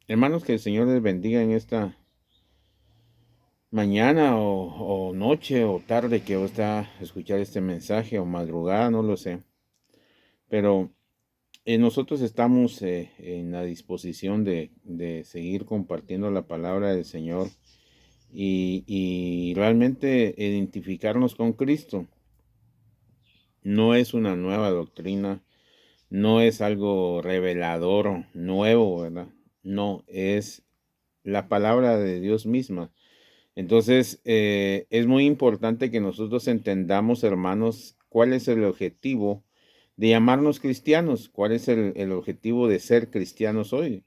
Hermanos, que el Señor les bendiga en esta mañana o noche o tarde que usted está a escuchar este mensaje o madrugada, no lo sé. Pero nosotros estamos en la disposición de seguir compartiendo la palabra del Señor y realmente identificarnos con Cristo. No es una nueva doctrina, no es algo revelador, nuevo, ¿verdad? No, es la palabra de Dios misma. Entonces, es muy importante que nosotros entendamos, hermanos, cuál es el objetivo de llamarnos cristianos, cuál es el objetivo de ser cristianos hoy.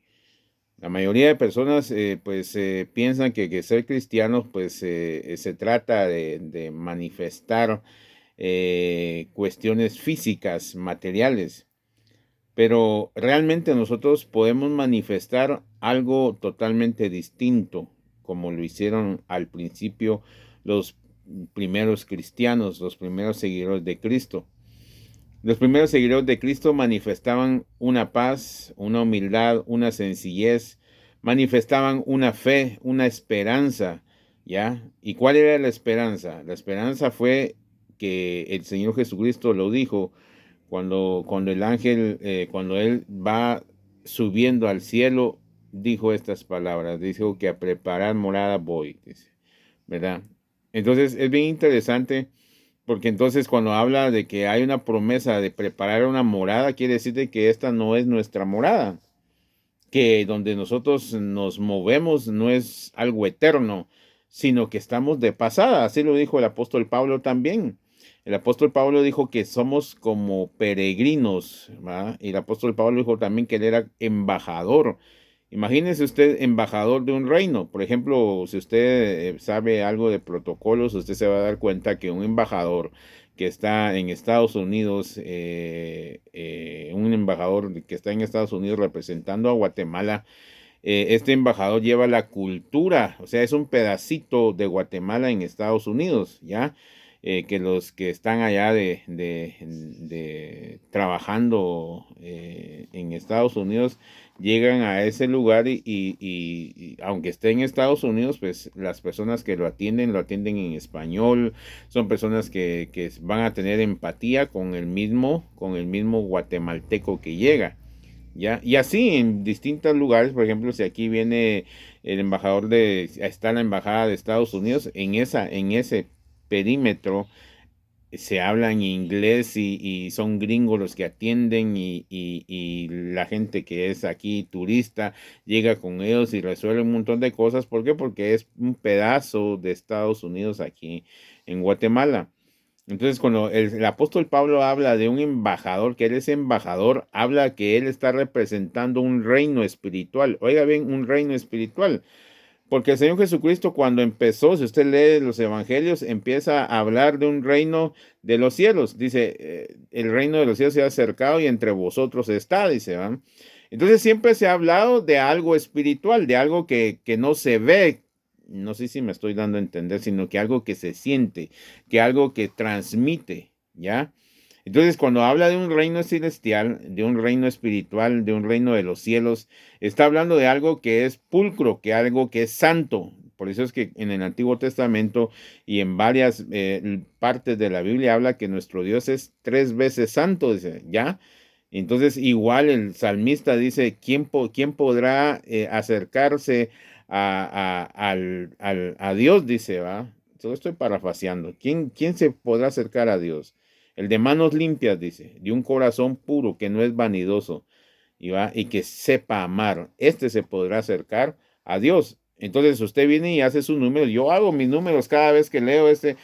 La mayoría de personas, pues, piensan que ser cristianos, pues, se trata de manifestar cuestiones físicas, materiales, pero realmente nosotros podemos manifestar algo totalmente distinto, como lo hicieron al principio los primeros cristianos, los primeros seguidores de Cristo. Los primeros seguidores de Cristo manifestaban una paz, una humildad, una sencillez, manifestaban una fe, una esperanza, ¿ya? ¿Y cuál era la esperanza? La esperanza fue que el Señor Jesucristo lo dijo cuando el ángel, cuando él va subiendo al cielo, dijo estas palabras, dijo que a preparar morada voy, dice, ¿verdad? Entonces es bien interesante porque entonces cuando habla de que hay una promesa de preparar una morada, quiere decir de que esta no es nuestra morada, que donde nosotros nos movemos no es algo eterno, sino que estamos de pasada. Así lo dijo el apóstol Pablo también. El apóstol Pablo dijo que somos como peregrinos, ¿va? Y el apóstol Pablo dijo también que él era embajador. Imagínese usted embajador de un reino. Por ejemplo, si usted sabe algo de protocolos, usted se va a dar cuenta que un embajador que está en Estados Unidos, un embajador que está en Estados Unidos representando a Guatemala, este embajador lleva la cultura, o sea, es un pedacito de Guatemala en Estados Unidos, ¿ya? Que los que están allá de trabajando en Estados Unidos llegan a ese lugar y aunque esté en Estados Unidos, pues las personas que lo atienden en español, son personas que van a tener empatía con el mismo guatemalteco que llega. ¿Ya? Y así en distintos lugares, por ejemplo, si aquí viene el embajador está la embajada de Estados Unidos, en ese perímetro se habla en inglés y son gringos los que atienden y la gente que es aquí turista llega con ellos y resuelve un montón de cosas. ¿Por qué? Porque es un pedazo de Estados Unidos aquí en Guatemala. Entonces, cuando el apóstol Pablo habla de un embajador, que él es embajador, habla que él está representando un reino espiritual. Oiga bien, un reino espiritual. Porque el Señor Jesucristo cuando empezó, si usted lee los evangelios, empieza a hablar de un reino de los cielos. Dice, el reino de los cielos se ha acercado y entre vosotros está, dice, ¿va? Entonces siempre se ha hablado de algo espiritual, de algo que no se ve, no sé si me estoy dando a entender, sino que algo que se siente, que algo que transmite, ¿ya? Entonces, cuando habla de un reino celestial, de un reino espiritual, de un reino de los cielos, está hablando de algo que es pulcro, que algo que es santo. Por eso es que en el Antiguo Testamento y en varias partes de la Biblia habla que nuestro Dios es tres veces santo, dice, ¿ya? Entonces, igual el salmista dice, ¿quién podrá acercarse a Dios? Dice, ¿va? Todo estoy parafraseando. ¿Quién se podrá acercar a Dios? El de manos limpias, dice, de un corazón puro que no es vanidoso y que sepa amar. Este se podrá acercar a Dios. Entonces usted viene y hace sus números. Yo hago mis números cada vez que leo ese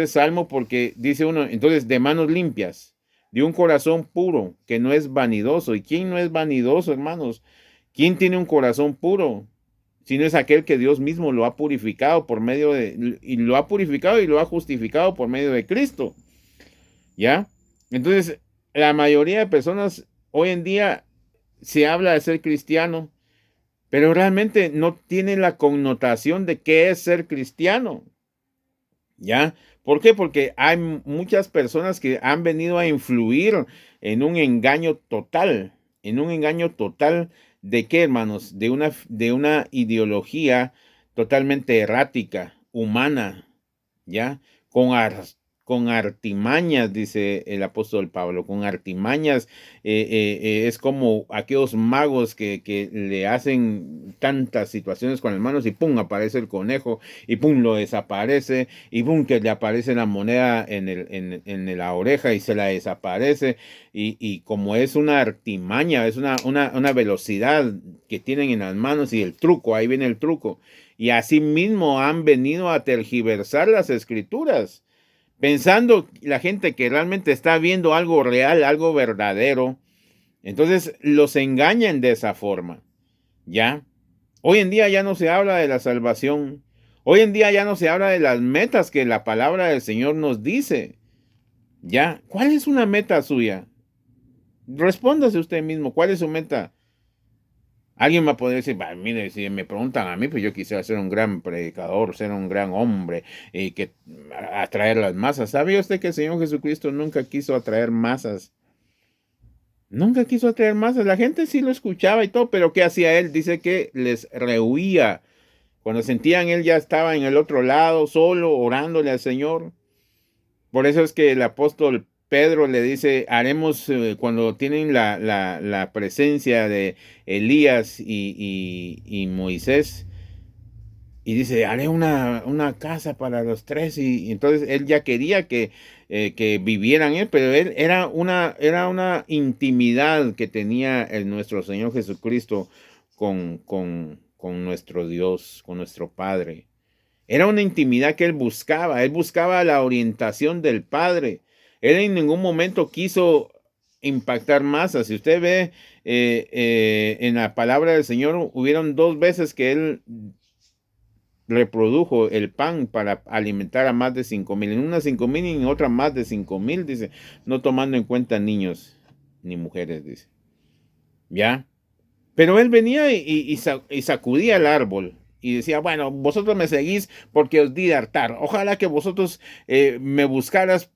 salmo porque dice uno, entonces de manos limpias, de un corazón puro que no es vanidoso. ¿Y quién no es vanidoso, hermanos? ¿Quién tiene un corazón puro? Si no es aquel que Dios mismo lo ha purificado por medio y lo ha purificado y lo ha justificado por medio de Cristo. ¿Ya? Entonces, la mayoría de personas hoy en día se habla de ser cristiano, pero realmente no tiene la connotación de qué es ser cristiano. ¿Ya? ¿Por qué? Porque hay muchas personas que han venido a influir en un engaño total. en un engaño total de qué, hermanos, de una ideología totalmente errática, humana, ¿ya? Con, ar- con artimañas, dice el apóstol Pablo, con artimañas, es como aquellos magos que le hacen tantas situaciones con las manos y pum, aparece el conejo y pum, lo desaparece y pum, que le aparece la moneda en la oreja y se la desaparece y como es una artimaña, es una velocidad que tienen en las manos y el truco, ahí viene el truco. Y asimismo han venido a tergiversar las escrituras, pensando la gente que realmente está viendo algo real, algo verdadero. Entonces los engañan de esa forma, ¿ya? Hoy en día ya no se habla de la salvación. Hoy en día ya no se habla de las metas que la palabra del Señor nos dice, ¿ya? ¿Cuál es una meta suya? Respóndase usted mismo, ¿cuál es su meta? Alguien va a poder decir, "Bah, mire, si me preguntan a mí, pues yo quisiera ser un gran predicador, ser un gran hombre y que atraer las masas. ¿Sabe usted que el Señor Jesucristo nunca quiso atraer masas? Nunca quiso atraer masas. La gente sí lo escuchaba y todo, pero ¿qué hacía él? Dice que les rehuía. Cuando sentían él ya estaba en el otro lado, solo, orándole al Señor. Por eso es que el apóstol Pedro le dice, haremos, cuando tienen la presencia de Elías y Moisés, y dice, haré una casa para los tres, y entonces él ya quería que vivieran él, pero él era una intimidad que tenía nuestro Señor Jesucristo con nuestro Dios, con nuestro Padre. Era una intimidad que él buscaba la orientación del Padre. Él en ningún momento quiso impactar masas. Si usted ve en la palabra del Señor, hubieron dos veces que él reprodujo el pan para alimentar a más de 5,000. En una 5,000 y en otra más de 5,000, dice, no tomando en cuenta niños ni mujeres, dice. ¿Ya? Pero él venía y sacudía el árbol y decía, bueno, vosotros me seguís porque os di de hartar. Ojalá que vosotros me buscaras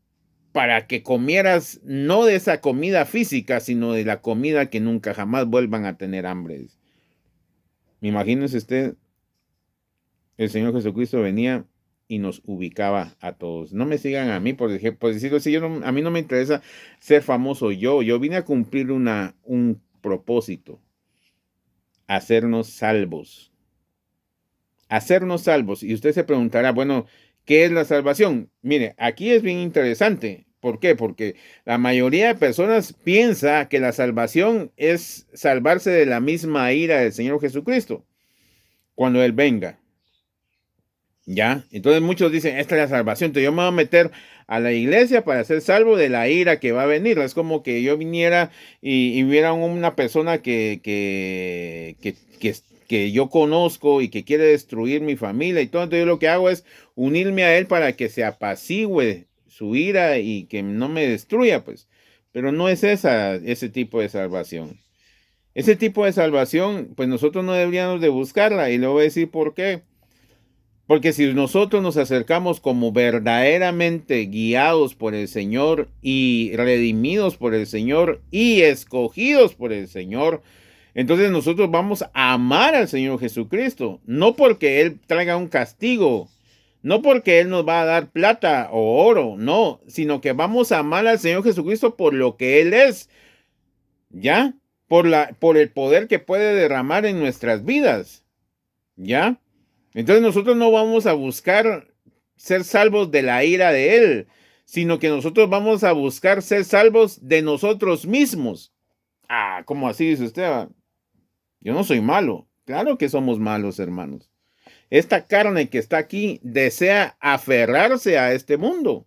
para que comieras no de esa comida física, sino de la comida que nunca jamás vuelvan a tener hambre. Imagínese usted, el Señor Jesucristo venía y nos ubicaba a todos. No me sigan a mí, por decirlo así, a mí no me interesa ser famoso yo vine a cumplir un propósito, hacernos salvos. Hacernos salvos. Y usted se preguntará, bueno, ¿qué es la salvación? Mire, aquí es bien interesante. ¿Por qué? Porque la mayoría de personas piensa que la salvación es salvarse de la misma ira del Señor Jesucristo cuando Él venga. ¿Ya? Entonces muchos dicen, esta es la salvación. Entonces yo me voy a meter a la iglesia para ser salvo de la ira que va a venir. Es como que yo viniera y hubiera una persona que yo conozco y que quiere destruir mi familia y todo. Entonces yo lo que hago es unirme a él para que se apacigüe su ira y que no me destruya, pues. Pero no es ese tipo de salvación. Ese tipo de salvación, pues nosotros no deberíamos de buscarla y le voy a decir por qué. Porque si nosotros nos acercamos como verdaderamente guiados por el Señor y redimidos por el Señor y escogidos por el Señor, entonces nosotros vamos a amar al Señor Jesucristo, no porque Él traiga un castigo, no porque Él nos va a dar plata o oro, no, sino que vamos a amar al Señor Jesucristo por lo que Él es, ¿ya? Por el poder que puede derramar en nuestras vidas, ¿ya? Entonces nosotros no vamos a buscar ser salvos de la ira de Él, sino que nosotros vamos a buscar ser salvos de nosotros mismos. Ah, ¿cómo así dice usted? Yo no soy malo. Claro que somos malos, hermanos. Esta carne que está aquí desea aferrarse a este mundo.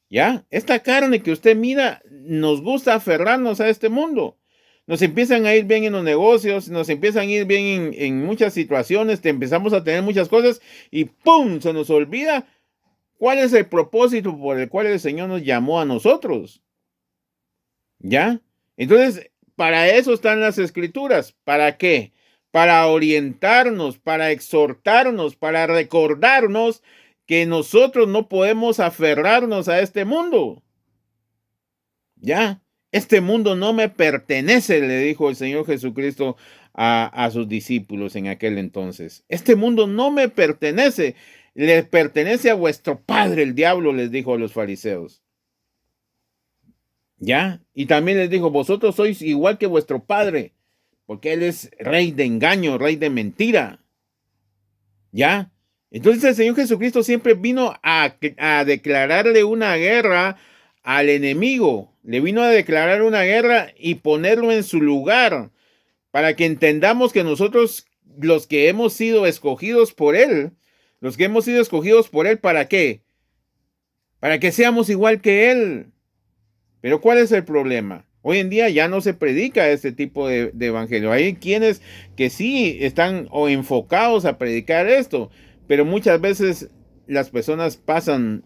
¿Ya? Esta carne que usted mira nos gusta aferrarnos a este mundo. Nos empiezan a ir bien en los negocios, nos empiezan a ir bien en muchas situaciones, te empezamos a tener muchas cosas y ¡pum! Se nos olvida cuál es el propósito por el cual el Señor nos llamó a nosotros. ¿Ya? Entonces, para eso están las escrituras. ¿Para qué? Para orientarnos, para exhortarnos, para recordarnos que nosotros no podemos aferrarnos a este mundo. ¿Ya? Este mundo no me pertenece, le dijo el Señor Jesucristo a sus discípulos en aquel entonces. Este mundo no me pertenece, le pertenece a vuestro padre, el diablo, les dijo a los fariseos. ¿Ya? Y también les dijo, vosotros sois igual que vuestro padre, porque él es rey de engaño, rey de mentira. ¿Ya? Entonces el Señor Jesucristo siempre vino a declararle una guerra al enemigo. Le vino a declarar una guerra y ponerlo en su lugar para que entendamos que nosotros, los que hemos sido escogidos por Él, ¿para qué? Para que seamos igual que Él. Pero ¿cuál es el problema? Hoy en día ya no se predica este tipo de evangelio. Hay quienes que sí están o enfocados a predicar esto, pero muchas veces las personas pasan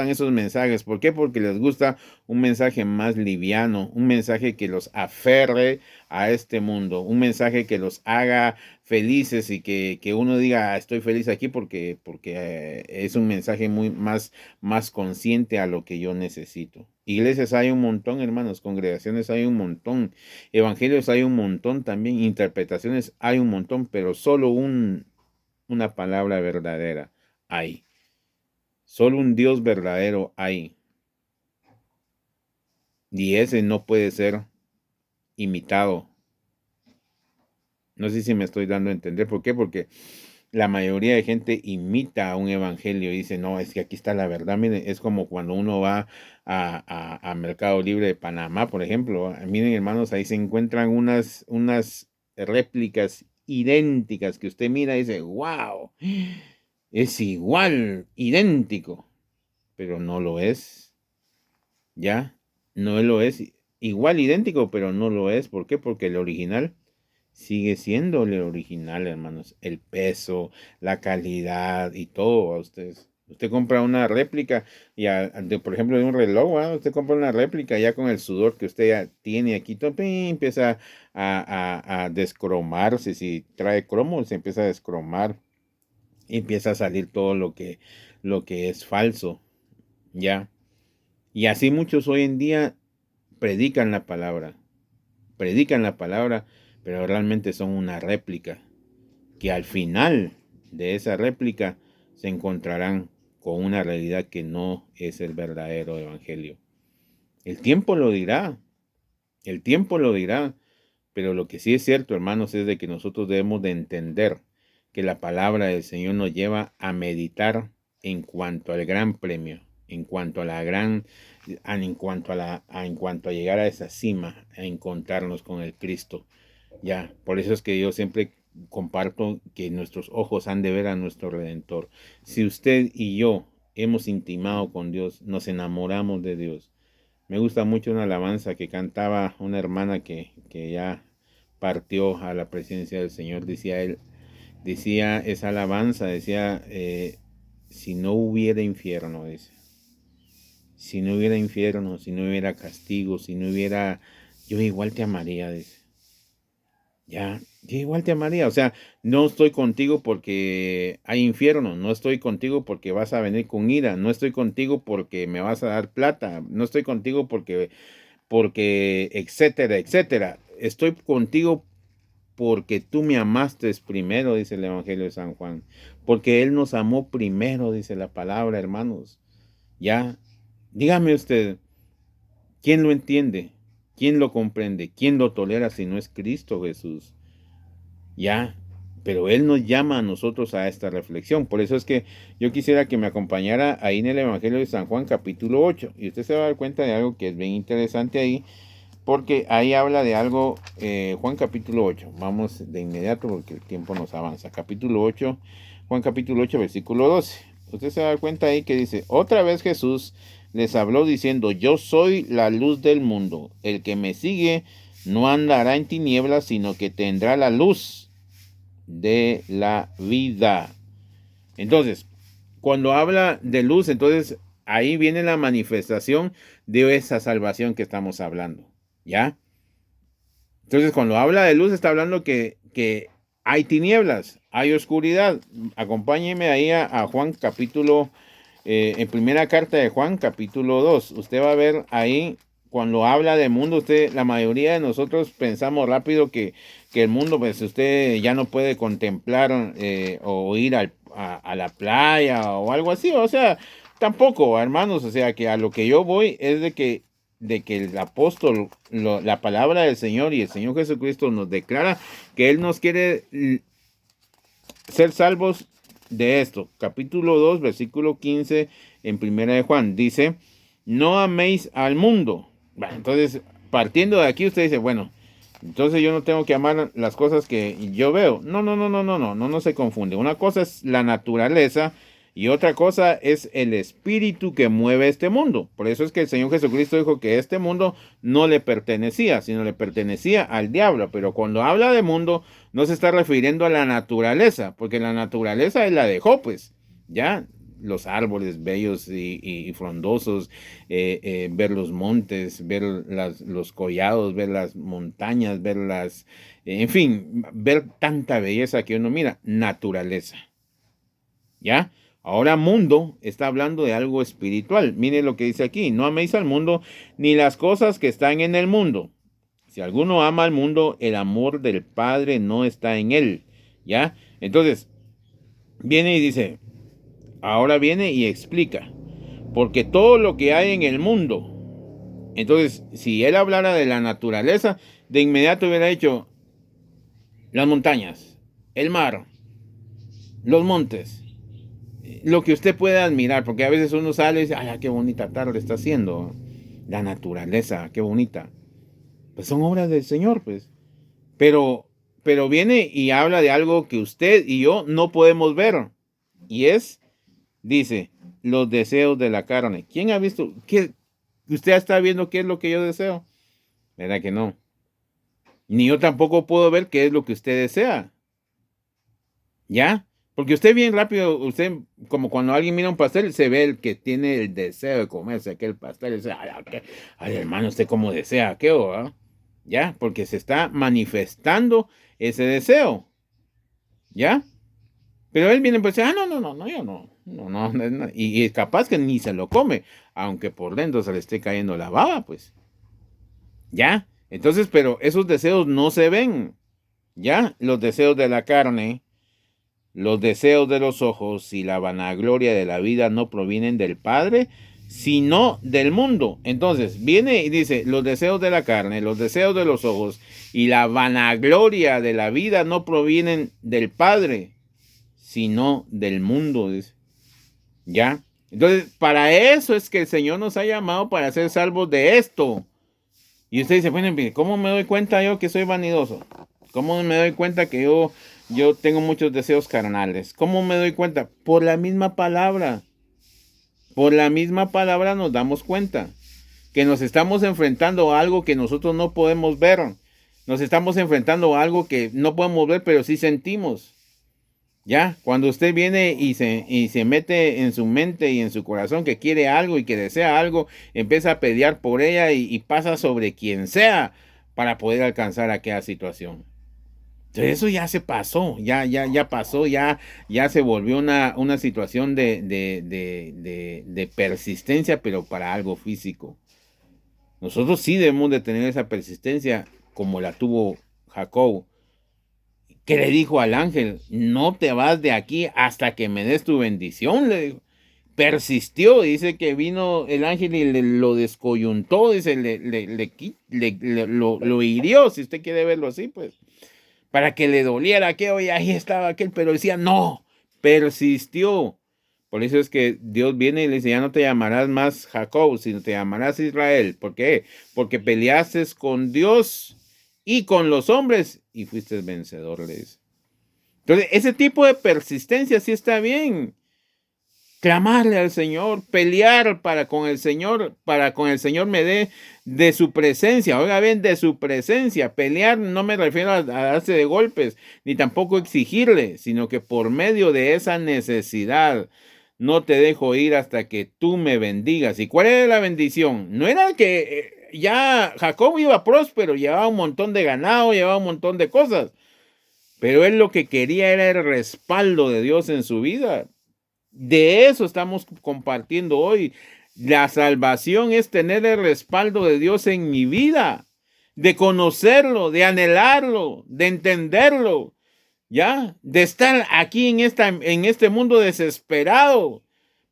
esos mensajes. ¿Por qué? Porque les gusta un mensaje más liviano, un mensaje que los aferre a este mundo, un mensaje que los haga felices y que uno diga, estoy feliz aquí porque es un mensaje más consciente a lo que yo necesito. Iglesias hay un montón, hermanos, congregaciones hay un montón, evangelios hay un montón también, interpretaciones hay un montón, pero solo una palabra verdadera hay. Solo un Dios verdadero hay. Y ese no puede ser imitado. No sé si me estoy dando a entender. ¿Por qué? Porque la mayoría de gente imita un evangelio y dice, no, es que aquí está la verdad. Miren, es como cuando uno va a Mercado Libre de Panamá, por ejemplo. Miren, hermanos, ahí se encuentran unas réplicas idénticas que usted mira y dice, wow, es igual, idéntico, pero no lo es. ¿Ya? No lo es igual, idéntico, pero no lo es. ¿Por qué? Porque el original sigue siendo el original, hermanos. El peso, la calidad y todo a ustedes. Usted compra una réplica, por ejemplo, de un reloj, ¿verdad? Usted compra una réplica ya con el sudor que usted ya tiene aquí, todo, empieza a descromarse. Si trae cromo, se empieza a descromar. Y empieza a salir todo lo que es falso, ¿ya? Y así muchos hoy en día predican la palabra, pero realmente son una réplica, que al final de esa réplica se encontrarán con una realidad que no es el verdadero evangelio. El tiempo lo dirá, pero lo que sí es cierto, hermanos, es de que nosotros debemos de entender que la palabra del Señor nos lleva a meditar en cuanto al gran premio, en cuanto a llegar a esa cima, a encontrarnos con el Cristo. Ya, por eso es que yo siempre comparto que nuestros ojos han de ver a nuestro Redentor. Si usted y yo hemos intimado con Dios, nos enamoramos de Dios. Me gusta mucho una alabanza que cantaba una hermana que ya partió a la presencia del Señor. Decía esa alabanza, decía, si no hubiera infierno, dice. Si no hubiera infierno, si no hubiera castigo, si no hubiera, yo igual te amaría, dice. Ya, yo igual te amaría. O sea, no estoy contigo porque hay infierno, no estoy contigo porque vas a venir con ira, no estoy contigo porque me vas a dar plata, no estoy contigo porque, etcétera, etcétera. Estoy contigo porque tú me amaste primero, dice el Evangelio de San Juan. Porque Él nos amó primero, dice la palabra, hermanos. Ya, dígame usted, ¿quién lo entiende? ¿Quién lo comprende? ¿Quién lo tolera si no es Cristo Jesús? Ya, pero Él nos llama a nosotros a esta reflexión. Por eso es que yo quisiera que me acompañara ahí en el Evangelio de San Juan, capítulo 8. Y usted se va a dar cuenta de algo que es bien interesante ahí, porque ahí habla de algo, Juan capítulo 8. Vamos de inmediato porque el tiempo nos avanza. Capítulo 8, Juan capítulo 8, versículo 12. Usted se va a dar cuenta ahí que dice, otra vez Jesús les habló diciendo, yo soy la luz del mundo. El que me sigue no andará en tinieblas, sino que tendrá la luz de la vida. Entonces, cuando habla de luz, entonces ahí viene la manifestación de esa salvación que estamos hablando, ¿ya? Entonces, cuando habla de luz, está hablando que hay tinieblas, hay oscuridad. Acompáñeme ahí a Juan capítulo, en primera carta de Juan capítulo 2. Usted va a ver ahí cuando habla del mundo, la mayoría de nosotros pensamos rápido que el mundo, pues usted ya no puede contemplar o ir a la playa o algo así. O sea, tampoco, hermanos. O sea, que a lo que yo voy es de que el apóstol, la palabra del Señor y el Señor Jesucristo nos declara que Él nos quiere ser salvos de esto. Capítulo 2, versículo 15 en Primera de Juan, dice: no améis al mundo. Bueno, entonces, partiendo de aquí, usted dice, bueno, entonces yo no tengo que amar las cosas que yo veo. No se confunde. Una cosa es la naturaleza y otra cosa es el espíritu que mueve este mundo. Por eso es que el Señor Jesucristo dijo que este mundo no le pertenecía, sino le pertenecía al diablo. Pero cuando habla de mundo, no se está refiriendo a la naturaleza, porque la naturaleza él la dejó, pues, ya. Los árboles bellos y frondosos, ver los montes, ver los collados, ver las montañas, ver en fin, ver tanta belleza que uno mira, naturaleza. ¿Ya? Ahora mundo está hablando de algo espiritual. Mire lo que dice aquí: no améis al mundo ni las cosas que están en el mundo. Si alguno ama al mundo, el amor del Padre no está en él. ¿Ya? Entonces, viene y dice, ahora viene y explica, porque todo lo que hay en el mundo. Entonces, si él hablara de la naturaleza, de inmediato hubiera dicho las montañas, el mar, los montes, lo que usted pueda admirar, porque a veces uno sale y dice, ay, qué bonita tarde está haciendo, la naturaleza, qué bonita. Pues son obras del Señor, pues. Pero viene y habla de algo que usted y yo no podemos ver. Y dice, los deseos de la carne. ¿Quién ha visto? ¿Usted está viendo qué es lo que yo deseo? ¿Verdad que no? Ni yo tampoco puedo ver qué es lo que usted desea. ¿Ya? Porque usted bien rápido, usted como cuando alguien mira un pastel, se ve el que tiene el deseo de comerse aquel pastel. Y dice, ay, hermano, ¿usted cómo desea? ¿Qué va? ¿Ya? Porque se está manifestando ese deseo. ¿Ya? Pero él viene y dice, no, yo no. No. Y capaz que ni se lo come, aunque por dentro se le esté cayendo la baba, pues. ¿Ya? Entonces, pero esos deseos no se ven. ¿Ya? Los deseos de la carne, los deseos de los ojos y la vanagloria de la vida no provienen del Padre, sino del mundo. Entonces, viene y dice, los deseos de la carne, los deseos de los ojos y la vanagloria de la vida no provienen del Padre, sino del mundo. Dice. ¿Ya? Entonces, para eso es que el Señor nos ha llamado, para ser salvos de esto. Y usted dice, bueno, ¿cómo me doy cuenta yo que soy vanidoso? ¿Cómo me doy cuenta que yo tengo muchos deseos carnales? ¿Cómo me doy cuenta? Por la misma palabra. Por la misma palabra nos damos cuenta que nos estamos enfrentando a algo que nosotros no podemos ver. Nos estamos enfrentando a algo que no podemos ver, pero sí sentimos. Ya, cuando usted viene y se mete en su mente y en su corazón que quiere algo y que desea algo, empieza a pelear por ella y pasa sobre quien sea para poder alcanzar aquella situación. Entonces eso ya se pasó, ya pasó, ya se volvió una situación de persistencia, pero para algo físico. Nosotros sí debemos de tener esa persistencia como la tuvo Jacob, que le dijo al ángel, no te vas de aquí hasta que me des tu bendición, le dijo. Persistió, dice que vino el ángel y lo descoyuntó, dice, lo hirió, si usted quiere verlo así, pues, para que le doliera que hoy ahí estaba aquel, pero decía, no, persistió. Por eso es que Dios viene y le dice, ya no te llamarás más Jacob, sino te llamarás Israel. ¿Por qué? Porque peleaste con Dios y con los hombres y fuiste vencedor, le dice. Entonces, ese tipo de persistencia sí está bien. Clamarle al Señor, pelear para con el Señor me dé de su presencia. Oiga bien, de su presencia. Pelear no me refiero a darse de golpes, ni tampoco exigirle, sino que por medio de esa necesidad, no te dejo ir hasta que tú me bendigas. ¿Y cuál era la bendición? No era que ya Jacob iba próspero, llevaba un montón de ganado, llevaba un montón de cosas. Pero él lo que quería era el respaldo de Dios en su vida. De eso estamos compartiendo hoy. La salvación es tener el respaldo de Dios en mi vida, de conocerlo, de anhelarlo, de entenderlo, ¿ya? De estar aquí en este mundo desesperado.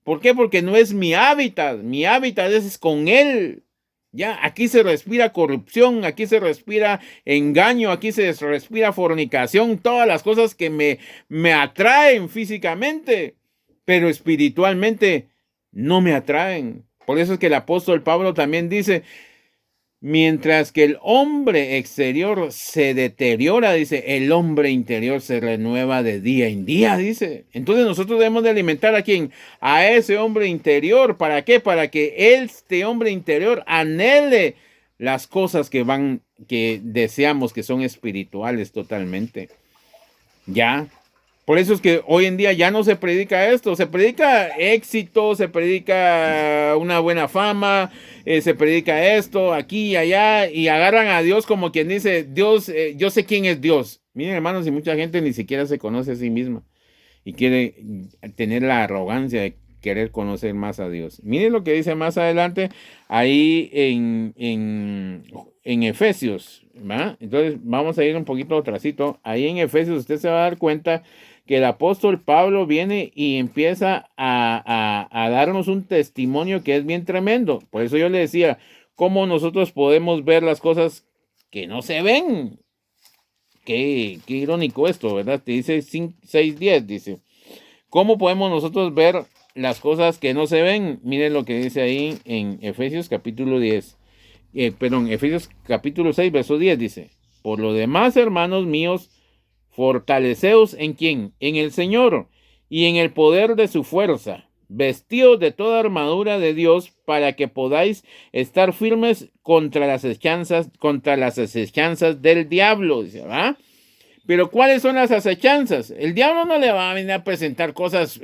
¿Por qué? Porque no es mi hábitat es con Él. Ya, aquí se respira corrupción, aquí se respira engaño, aquí se respira fornicación, todas las cosas que me atraen físicamente, pero espiritualmente no me atraen. Por eso es que el apóstol Pablo también dice, mientras que el hombre exterior se deteriora, dice, el hombre interior se renueva de día en día, dice. Entonces nosotros debemos de alimentar a quién? A ese hombre interior. ¿Para qué? Para que este hombre interior anhele las cosas que deseamos, que son espirituales totalmente. ¿Ya? Por eso es que hoy en día ya no se predica esto, se predica éxito, se predica una buena fama, se predica esto, aquí y allá, y agarran a Dios como quien dice, Dios, yo sé quién es Dios. Miren, hermanos, y mucha gente ni siquiera se conoce a sí misma y quiere tener la arrogancia de querer conocer más a Dios. Miren lo que dice más adelante ahí en Efesios, ¿va? Entonces vamos a ir un poquito atrasito. Ahí en Efesios usted se va a dar cuenta que el apóstol Pablo viene y empieza a darnos un testimonio que es bien tremendo. Por eso yo le decía, cómo nosotros podemos ver las cosas que no se ven. Qué irónico esto, ¿verdad? Te dice 6:10, dice. ¿Cómo podemos nosotros ver las cosas que no se ven? Miren lo que dice ahí en Efesios capítulo 10. Efesios capítulo 6, verso 10 dice, por lo demás, hermanos míos, fortaleceos en quién, en el Señor y en el poder de su fuerza, vestidos de toda armadura de Dios para que podáis estar firmes contra las acechanzas del diablo, dice, ¿va? Pero ¿cuáles son las acechanzas? El diablo no le va a venir a presentar cosas,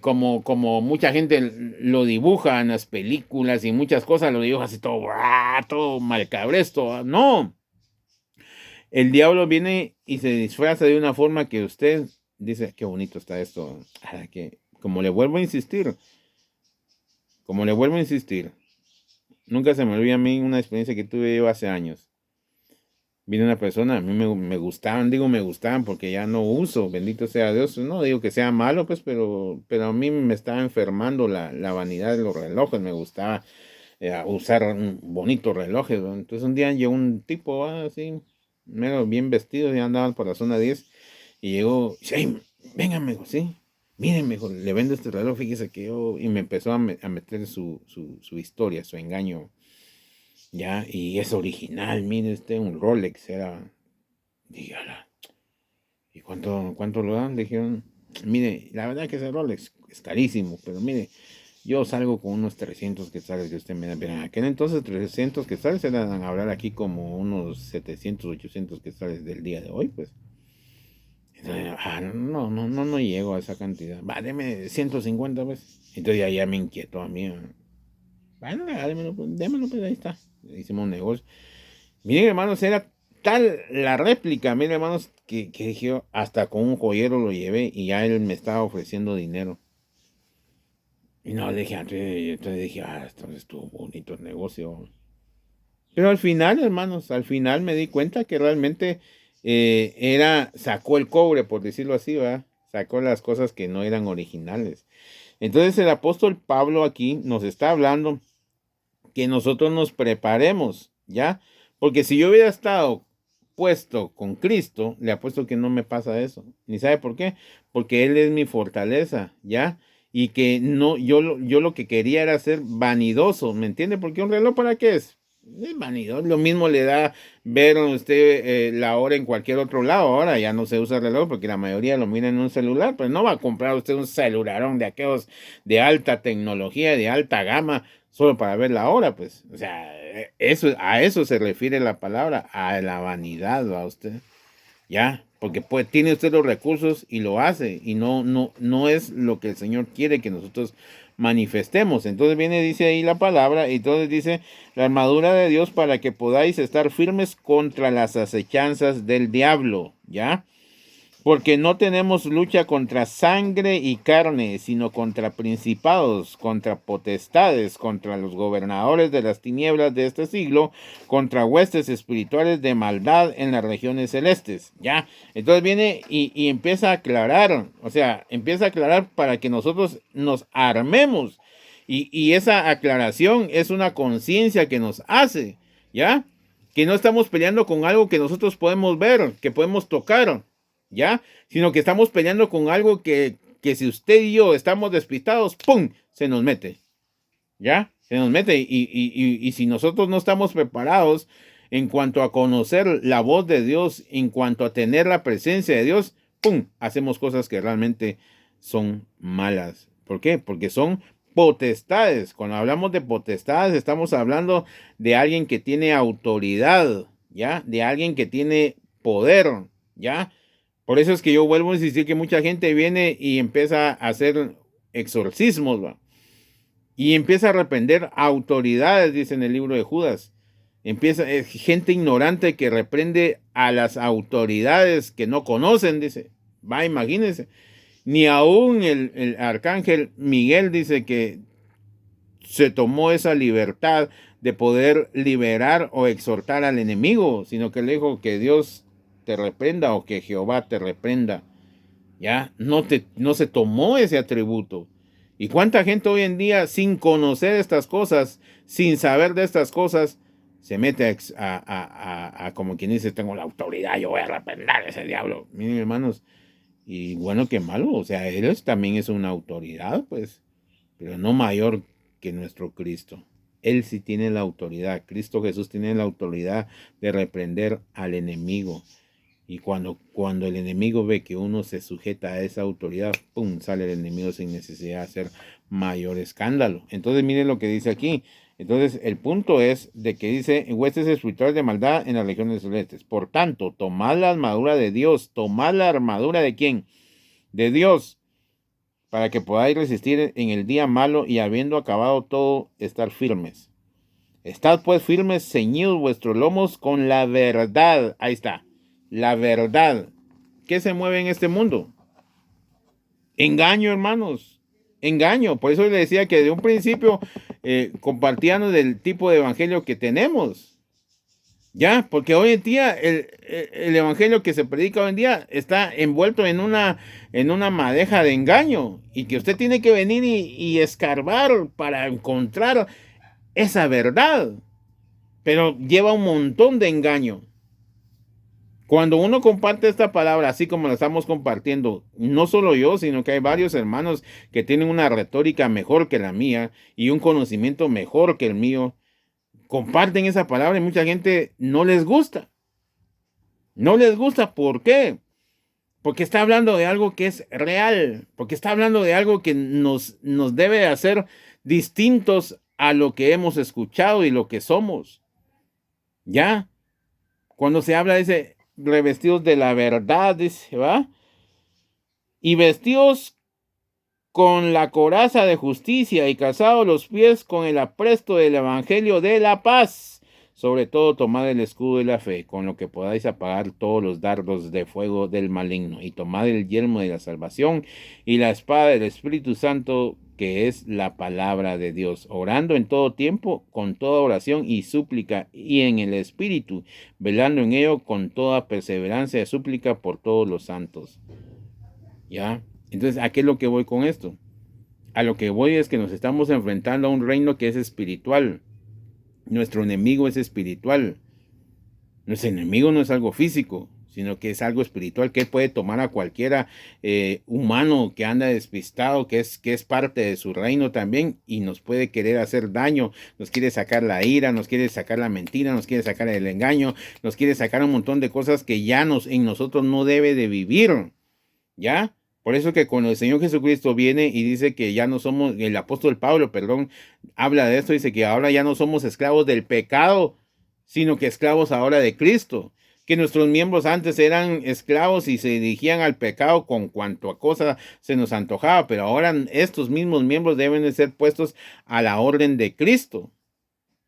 como mucha gente lo dibuja en las películas y muchas cosas lo dibuja así todo malcabresto. No. El diablo viene y se disfraza de una forma que usted dice, qué bonito está esto. Como le vuelvo a insistir, nunca se me olvida a mí una experiencia que tuve yo hace años. Vino una persona, a mí me gustaban porque ya no uso, bendito sea Dios. No digo que sea malo, pues, pero a mí me estaba enfermando la vanidad de los relojes. Me gustaba usar bonitos relojes, ¿no? Entonces un día llegó un tipo así, medio bien vestido, ya andaban por la zona 10, y llegó, y dice, hey, venga, me dijo, sí, miren, me dijo, le vendo este reloj, fíjese que yo, y me empezó a meter su historia, su engaño. Ya, y es original, mire un Rolex era, dígala. ¿Y cuánto lo dan? Le dijeron, mire, la verdad que ese Rolex es carísimo, pero mire, yo salgo con unos 300 quetzales que usted me da. Pero en aquel entonces 300 quetzales eran a hablar aquí como unos 700, 800 quetzales del día de hoy, pues. Entonces, no llego a esa cantidad. Va, deme 150, pues. Entonces ya me inquietó a mí. Bueno, démelo, pues ahí está. Hicimos un negocio. Miren, hermanos, era tal la réplica, miren, hermanos, que dije yo, hasta con un joyero lo llevé y ya él me estaba ofreciendo dinero. Y no, le dije, entonces dije, entonces estuvo bonito el negocio. Pero al final, hermanos, me di cuenta que realmente sacó el cobre, por decirlo así, ¿verdad? Sacó las cosas que no eran originales. Entonces el apóstol Pablo aquí nos está hablando que nosotros nos preparemos, ¿ya? Porque si yo hubiera estado puesto con Cristo, le apuesto que no me pasa eso. ¿Ni sabe por qué? Porque Él es mi fortaleza, ¿ya? Y que no, yo lo que quería era ser vanidoso, ¿me entiende? Porque un reloj, ¿para qué es? Es vanidoso. Lo mismo le da ver usted la hora en cualquier otro lado. Ahora ya no se usa reloj porque la mayoría lo mira en un celular, pero no va a comprar usted un celularón de aquellos de alta tecnología, de alta gama, solo para ver la hora, pues. O sea, a eso se refiere la palabra, a la vanidad, ¿va usted? Ya, porque pues tiene usted los recursos y lo hace, y no es lo que el Señor quiere que nosotros manifestemos. Entonces dice ahí la palabra, y entonces dice la armadura de Dios para que podáis estar firmes contra las acechanzas del diablo, ¿ya? Porque no tenemos lucha contra sangre y carne, sino contra principados, contra potestades, contra los gobernadores de las tinieblas de este siglo, contra huestes espirituales de maldad en las regiones celestes. ¿Ya? Entonces viene y empieza a aclarar, o sea, empieza a aclarar para que nosotros nos armemos. Y esa aclaración es una conciencia que nos hace, ¿ya? Que no estamos peleando con algo que nosotros podemos ver, que podemos tocar, ¿ya? Sino que estamos peleando con algo que si usted y yo estamos despistados, ¡pum!, se nos mete, ¿ya? Se nos mete y si nosotros no estamos preparados en cuanto a conocer la voz de Dios, en cuanto a tener la presencia de Dios, ¡pum!, hacemos cosas que realmente son malas. ¿Por qué? Porque son potestades. Cuando hablamos de potestades, estamos hablando de alguien que tiene autoridad, ¿ya? De alguien que tiene poder, ¿ya? Por eso es que yo vuelvo a insistir que mucha gente viene y empieza a hacer exorcismos, ¿va? Y empieza a reprender autoridades, dice en el libro de Judas. Es gente ignorante que reprende a las autoridades que no conocen, dice. Va, imagínense. Ni aún el arcángel Miguel dice que se tomó esa libertad de poder liberar o exhortar al enemigo, sino que le dijo que Dios te reprenda o que Jehová te reprenda. Ya no se tomó ese atributo. ¿Y cuánta gente hoy en día, sin conocer estas cosas, sin saber de estas cosas, se mete a como quien dice, tengo la autoridad, yo voy a reprender a ese diablo? Miren, hermanos, y bueno, qué malo, o sea, él también es una autoridad, pues, pero no mayor que nuestro Cristo. Él sí tiene la autoridad. Cristo Jesús tiene la autoridad de reprender al enemigo. Y cuando el enemigo ve que uno se sujeta a esa autoridad, ¡pum!, sale el enemigo sin necesidad de hacer mayor escándalo. Entonces miren lo que dice aquí. Entonces el punto es de que dice, huestes espirituales de maldad en las regiones celestes. Por tanto, tomad la armadura de Dios. Tomad la armadura ¿de quién? De Dios, para que podáis resistir en el día malo y habiendo acabado todo, estar firmes. Estad pues firmes, ceñidos vuestros lomos con la verdad. Ahí está, la verdad. ¿Qué se mueve en este mundo? Engaño, hermanos. Engaño. Por eso le decía que de un principio compartíamos del tipo de evangelio que tenemos. Ya, porque hoy en día el evangelio que se predica hoy en día está envuelto en una madeja de engaño y que usted tiene que venir y escarbar para encontrar esa verdad, pero lleva un montón de engaño. Cuando uno comparte esta palabra así como la estamos compartiendo, no solo yo, sino que hay varios hermanos que tienen una retórica mejor que la mía y un conocimiento mejor que el mío, comparten esa palabra y mucha gente no les gusta. No les gusta, ¿por qué? Porque está hablando de algo que es real, porque está hablando de algo que nos debe hacer distintos a lo que hemos escuchado y lo que somos. ¿Ya? Cuando se habla, dice, revestidos de la verdad, dice, ¿va? Y vestidos con la coraza de justicia y calzados los pies con el apresto del evangelio de la paz. Sobre todo tomad el escudo de la fe, con lo que podáis apagar todos los dardos de fuego del maligno, y tomad el yelmo de la salvación y la espada del Espíritu Santo, que es la palabra de Dios, orando en todo tiempo, con toda oración y súplica, y en el Espíritu, velando en ello con toda perseverancia y súplica por todos los santos. ¿Ya? Entonces, ¿a qué es lo que voy con esto? A lo que voy es que nos estamos enfrentando a un reino que es espiritual. Nuestro enemigo es espiritual. Nuestro enemigo no es algo físico, sino que es algo espiritual que puede tomar a cualquiera humano que anda despistado, que es parte de su reino también, y nos puede querer hacer daño, nos quiere sacar la ira, nos quiere sacar la mentira, nos quiere sacar el engaño, nos quiere sacar un montón de cosas que ya en nosotros no debe de vivir, ¿ya? Por eso que cuando el Señor Jesucristo viene y dice que ya no somos, el apóstol Pablo, perdón, habla de esto, dice que ahora ya no somos esclavos del pecado, sino que esclavos ahora de Cristo. Que nuestros miembros antes eran esclavos y se dirigían al pecado con cuanto a cosa se nos antojaba, pero ahora estos mismos miembros deben de ser puestos a la orden de Cristo.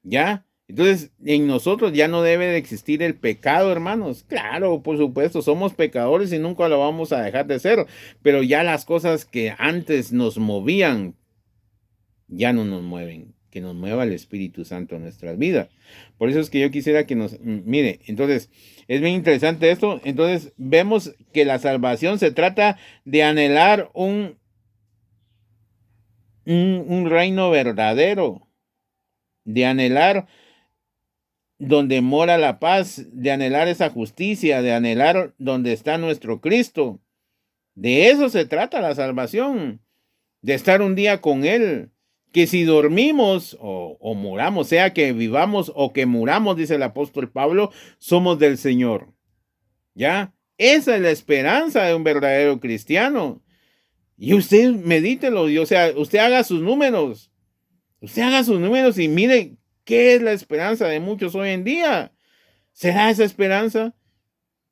¿Ya? Entonces, en nosotros ya no debe de existir el pecado, hermanos. Claro, por supuesto, somos pecadores y nunca lo vamos a dejar de ser, pero ya las cosas que antes nos movían, ya no nos mueven, que nos mueva el Espíritu Santo en nuestras vidas. Por eso es que yo quisiera que mire, entonces, es bien interesante esto. Entonces, vemos que la salvación se trata de anhelar un reino verdadero, de anhelar donde mora la paz, de anhelar esa justicia, de anhelar donde está nuestro Cristo. De eso se trata la salvación, de estar un día con Él. Que si dormimos o muramos, sea que vivamos o que muramos, dice el apóstol Pablo, somos del Señor. ¿Ya? Esa es la esperanza de un verdadero cristiano. Y usted medítelo, o sea, usted haga sus números. Usted haga sus números y mire qué es la esperanza de muchos hoy en día. ¿Será esa esperanza?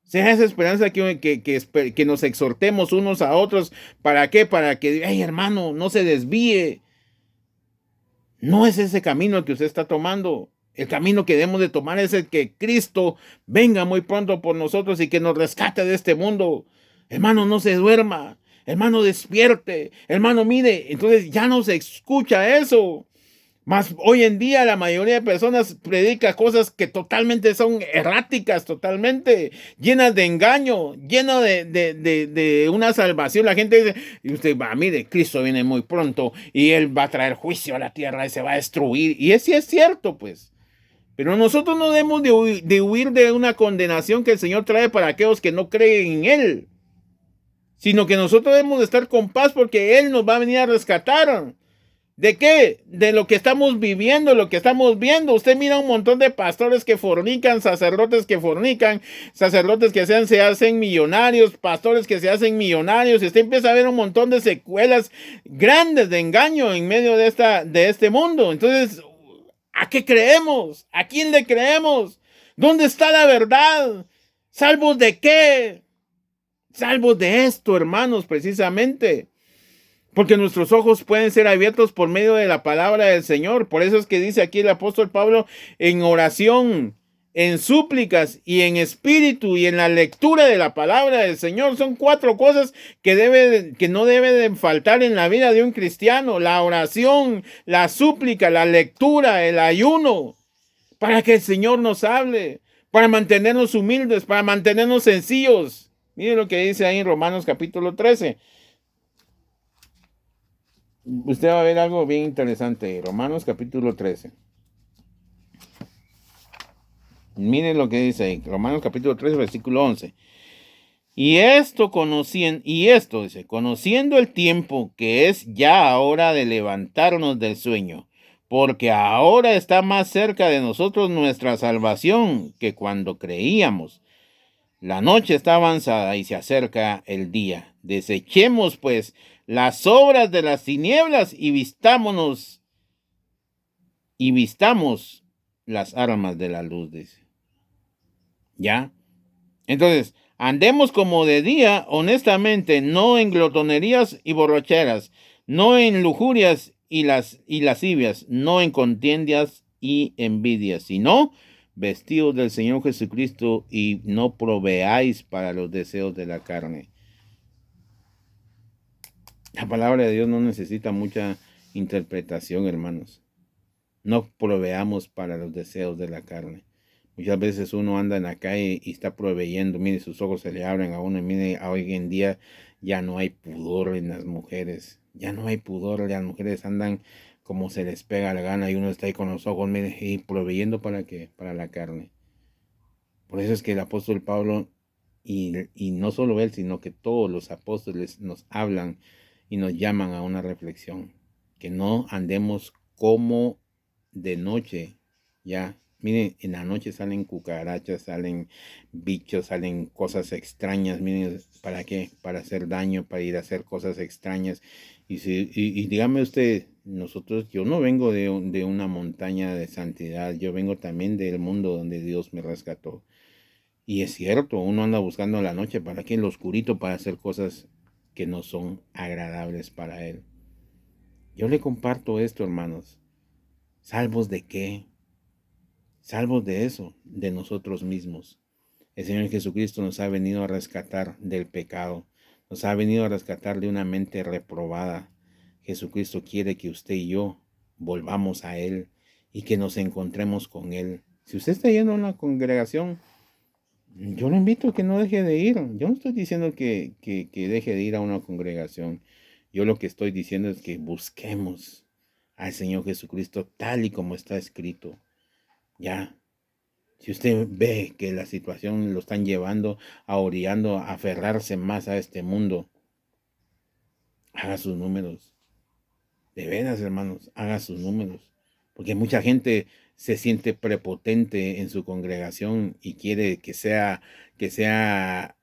¿Será esa esperanza que nos exhortemos unos a otros? ¿Para qué? Para que, hey hermano, no se desvíe. No es ese camino el que usted está tomando. El camino que debemos de tomar es el que Cristo venga muy pronto por nosotros y que nos rescate de este mundo. Hermano, no se duerma. Hermano, despierte. Hermano, mire. Entonces ya no se escucha eso. Más hoy en día la mayoría de personas predica cosas que totalmente son erráticas, totalmente llenas de engaño, llenas de una salvación. La gente dice, y usted va, mire, Cristo viene muy pronto y Él va a traer juicio a la tierra y se va a destruir. Y sí es cierto, pues. Pero nosotros no debemos de huir de una condenación que el Señor trae para aquellos que no creen en Él, sino que nosotros debemos de estar con paz porque Él nos va a venir a rescatar. ¿De qué? De lo que estamos viviendo, lo que estamos viendo. Usted mira un montón de pastores que fornican, sacerdotes que se hacen millonarios, pastores que se hacen millonarios. Y usted empieza a ver un montón de secuelas grandes de engaño en medio de este mundo. Entonces, ¿a qué creemos? ¿A quién le creemos? ¿Dónde está la verdad? ¿Salvos de qué? Salvos de esto, hermanos, precisamente. Porque nuestros ojos pueden ser abiertos por medio de la palabra del Señor. Por eso es que dice aquí el apóstol Pablo, en oración, en súplicas y en espíritu y en la lectura de la palabra del Señor. Son 4 cosas que no deben faltar en la vida de un cristiano. La oración, la súplica, la lectura, el ayuno, para que el Señor nos hable, para mantenernos humildes, para mantenernos sencillos. Miren lo que dice ahí en Romanos capítulo 13. Usted va a ver algo bien interesante. Romanos capítulo 13. Miren lo que dice ahí. Romanos capítulo 13, versículo 11. Dice, conociendo el tiempo que es ya hora de levantarnos del sueño, porque ahora está más cerca de nosotros nuestra salvación que cuando creíamos. La noche está avanzada y se acerca el día. Desechemos, pues, las obras de las tinieblas y vistamos las armas de la luz, dice. ¿Ya? Entonces, andemos como de día, honestamente, no en glotonerías y borracheras, no en lujurias y lascivias, no en contiendas y envidias, sino vestidos del Señor Jesucristo y no proveáis para los deseos de la carne. La palabra de Dios no necesita mucha interpretación, hermanos. No proveamos para los deseos de la carne. Muchas veces uno anda en la calle y está proveyendo, mire, sus ojos se le abren a uno y mire, hoy en día ya no hay pudor en las mujeres, ya no hay pudor, las mujeres andan como se les pega la gana y uno está ahí con los ojos, mire, y proveyendo para qué, para la carne. Por eso es que el apóstol Pablo, y no solo él, sino que todos los apóstoles nos hablan y nos llaman a una reflexión, que no andemos como de noche, ya. Miren, en la noche salen cucarachas, salen bichos, salen cosas extrañas. Miren, ¿para qué? Para hacer daño, para ir a hacer cosas extrañas. Y dígame usted, yo no vengo de una montaña de santidad, yo vengo también del mundo donde Dios me rescató. Y es cierto, uno anda buscando en la noche, ¿para qué? En lo oscurito, para hacer cosas que no son agradables para Él. Yo le comparto esto, hermanos. ¿Salvos de qué? salvos de eso, de nosotros mismos. El Señor Jesucristo nos ha venido a rescatar del pecado, nos ha venido a rescatar de una mente reprobada. Jesucristo quiere que usted y yo volvamos a Él y que nos encontremos con Él. Si usted está yendo a una congregación, yo lo invito a que no deje de ir. Yo no estoy diciendo que deje de ir a una congregación. Yo lo que estoy diciendo es que busquemos al Señor Jesucristo tal y como está escrito. Ya, si usted ve que la situación lo están llevando orillando a aferrarse más a este mundo, haga sus números. De veras, hermanos, haga sus números. Porque mucha gente se siente prepotente en su congregación y quiere que sea, que sea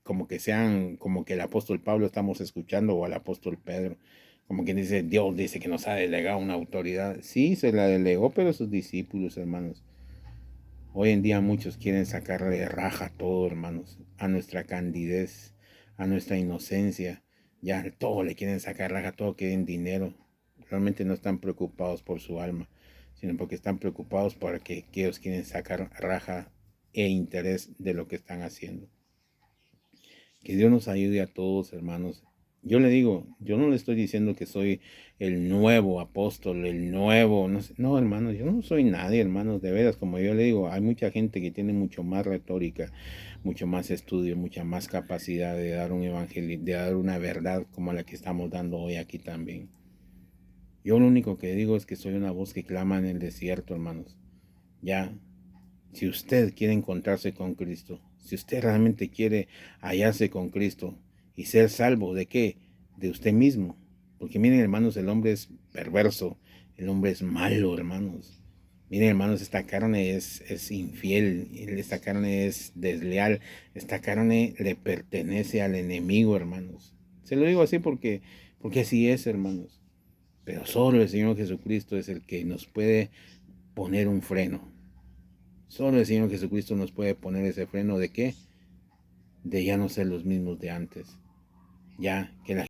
como que sean, como que el apóstol Pablo estamos escuchando o al apóstol Pedro. Como quien dice, Dios dice que nos ha delegado una autoridad. Sí, se la delegó, pero sus discípulos, hermanos. Hoy en día muchos quieren sacarle raja a todo, hermanos, a nuestra candidez, a nuestra inocencia. Ya todo le quieren sacar raja, todo quieren dinero. Realmente no están preocupados por su alma, sino porque están preocupados por que ellos quieren sacar raja e interés de lo que están haciendo. Que Dios nos ayude a todos, hermanos. Yo le digo, yo no le estoy diciendo que soy el nuevo apóstol, el nuevo, no sé, no, hermanos, yo no soy nadie, hermanos, de veras, como yo le digo, hay mucha gente que tiene mucho más retórica, mucho más estudio, mucha más capacidad de dar un evangelio, de dar una verdad como la que estamos dando hoy aquí también. Yo lo único que digo es que soy una voz que clama en el desierto, hermanos. Ya, si usted quiere encontrarse con Cristo, si usted realmente quiere hallarse con Cristo y ser salvo, ¿de qué? De usted mismo. Porque miren, hermanos, el hombre es perverso, el hombre es malo, hermanos. Miren, hermanos, esta carne es infiel, esta carne es desleal, esta carne le pertenece al enemigo, hermanos. Se lo digo así porque así es, hermanos. Pero solo el Señor Jesucristo es el que nos puede poner un freno. Solo el Señor Jesucristo nos puede poner ese freno de qué? De ya no ser los mismos de antes. Ya que la